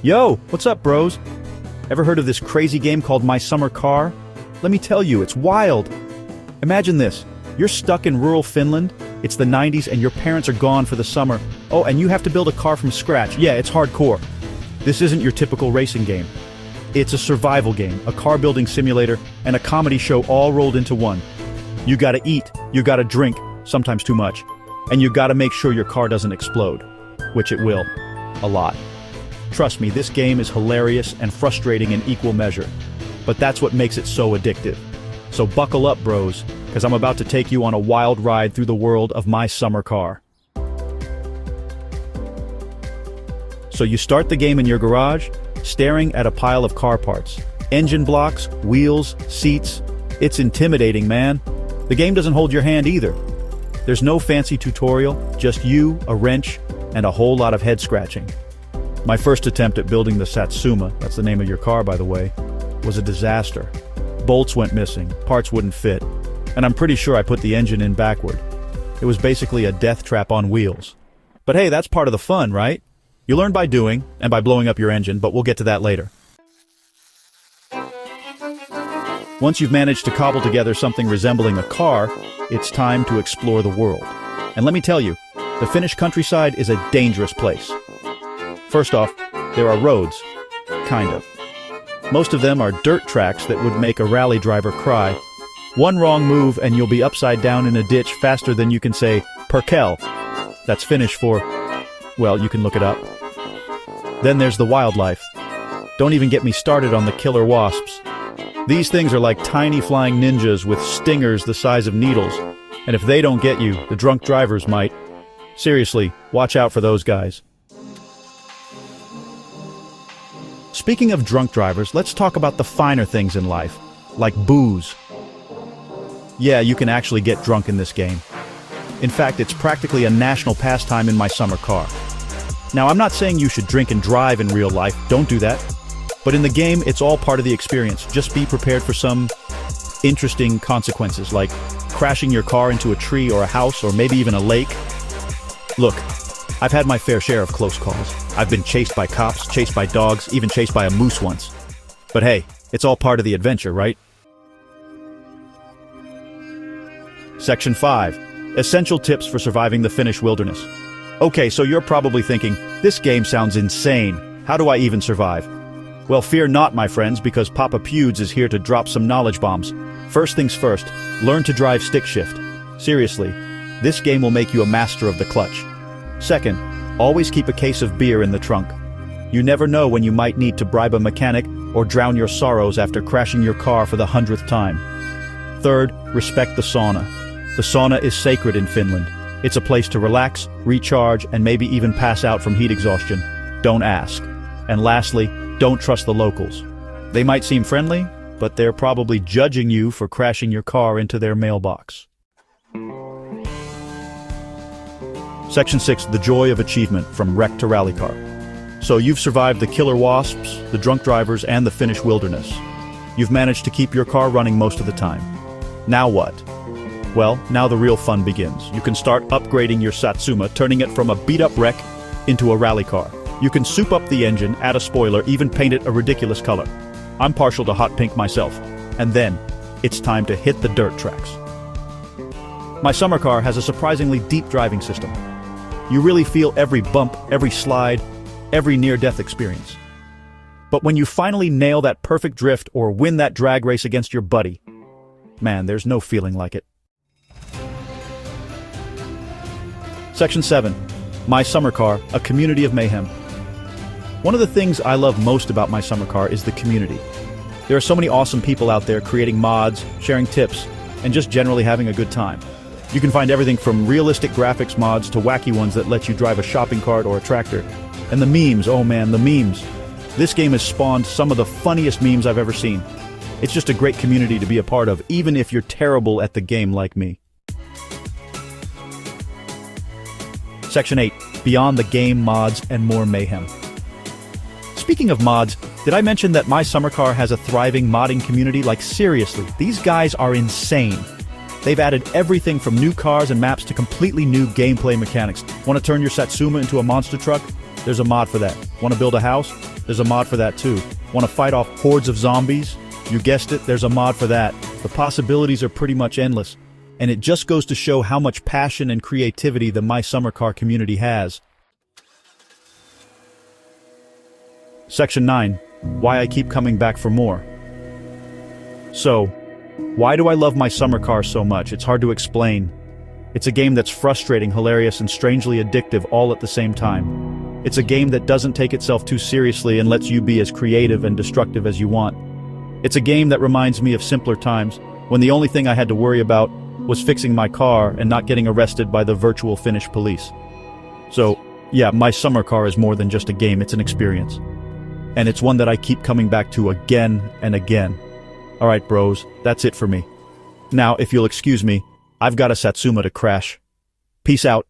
Yo, what's up, bros? Ever heard of this crazy game called My Summer Car? Let me tell you, it's wild. Imagine this. You're stuck in rural Finland, it's the 90s and your parents are gone for the summer. Oh, and you have to build a car from scratch. Yeah, it's hardcore. This isn't your typical racing game. It's a survival game, a car building simulator, and a comedy show all rolled into one. You gotta eat, you gotta drink, sometimes too much, and you gotta make sure your car doesn't explode, which it will, a lot. Trust me, this game is hilarious and frustrating in equal measure, but that's what makes it so addictive. So buckle up, bros, because I'm about to take you on a wild ride through the world of My Summer Car. So you start the game in your garage, staring at a pile of car parts. Engine blocks, wheels, seats. It's intimidating, man. The game doesn't hold your hand either. There's no fancy tutorial, just you, a wrench, and a whole lot of head scratching. My first attempt at building the Satsuma, that's the name of your car by the way, was a disaster. Bolts went missing, parts wouldn't fit, and I'm pretty sure I put the engine in backward. It was basically a death trap on wheels. But hey, that's part of the fun, right? You learn by doing, and by blowing up your engine, but we'll get to that later. Once you've managed to cobble together something resembling a car, it's time to explore the world. And let me tell you, the Finnish countryside is a dangerous place. First off, there are roads. Kind of. Most of them are dirt tracks that would make a rally driver cry. One wrong move and you'll be upside down in a ditch faster than you can say, Perkel. That's Finnish for, well, you can look it up. Then there's the wildlife. Don't even get me started on the killer wasps. These things are like tiny flying ninjas with stingers the size of needles. And if they don't get you, the drunk drivers might. Seriously, watch out for those guys. Speaking of drunk drivers, let's talk about the finer things in life, like booze. Yeah, you can actually get drunk in this game. In fact, it's practically a national pastime in My Summer Car. Now, I'm not saying you should drink and drive in real life, don't do that. But in the game, it's all part of the experience. Just be prepared for some interesting consequences, like crashing your car into a tree or a house or maybe even a lake. Look, I've had my fair share of close calls. I've been chased by cops, chased by dogs, even chased by a moose once. But hey, it's all part of the adventure, right? Section 5. Essential tips for surviving the Finnish wilderness. Okay, so you're probably thinking, this game sounds insane. How do I even survive? Well, fear not, my friends, because Papa Pewds is here to drop some knowledge bombs. First things first, learn to drive stick shift. Seriously, this game will make you a master of the clutch. Second, always keep a case of beer in the trunk. You never know when you might need to bribe a mechanic or drown your sorrows after crashing your car for the 100th time. Third, respect the sauna. The sauna is sacred in Finland. It's a place to relax, recharge, and maybe even pass out from heat exhaustion. Don't ask. And lastly, don't trust the locals. They might seem friendly, but they're probably judging you for crashing your car into their mailbox. Section 6, the joy of achievement, from wreck to rally car. So you've survived the killer wasps, the drunk drivers, and the Finnish wilderness. You've managed to keep your car running most of the time. Now what? Well, now the real fun begins. You can start upgrading your Satsuma, turning it from a beat-up wreck into a rally car. You can soup up the engine, add a spoiler, even paint it a ridiculous color. I'm partial to hot pink myself. And then, it's time to hit the dirt tracks. My Summer Car has a surprisingly deep driving system. You really feel every bump, every slide, every near-death experience. But when you finally nail that perfect drift or win that drag race against your buddy, man, there's no feeling like it. Section 7. My Summer Car, a Community of Mayhem. One of the things I love most about My Summer Car is the community. There are so many awesome people out there creating mods, sharing tips, and just generally having a good time. You can find everything from realistic graphics mods to wacky ones that let you drive a shopping cart or a tractor. And the memes, oh man, the memes. This game has spawned some of the funniest memes I've ever seen. It's just a great community to be a part of, even if you're terrible at the game like me. Section 8. Beyond the game, mods, and more mayhem. Speaking of mods, did I mention that My Summer Car has a thriving modding community? Like seriously, these guys are insane. They've added everything from new cars and maps to completely new gameplay mechanics. Want to turn your Satsuma into a monster truck? There's a mod for that. Want to build a house? There's a mod for that too. Want to fight off hordes of zombies? You guessed it, there's a mod for that. The possibilities are pretty much endless, and it just goes to show how much passion and creativity the My Summer Car community has. Section 9. Why I keep coming back for more. So, why do I love My Summer Car so much? It's hard to explain. It's a game that's frustrating, hilarious, and strangely addictive all at the same time. It's a game that doesn't take itself too seriously and lets you be as creative and destructive as you want. It's a game that reminds me of simpler times, when the only thing I had to worry about was fixing my car and not getting arrested by the virtual Finnish police. So, yeah, My Summer Car is more than just a game, it's an experience. And it's one that I keep coming back to again and again. Alright bros, that's it for me. Now, if you'll excuse me, I've got a Satsuma to crash. Peace out.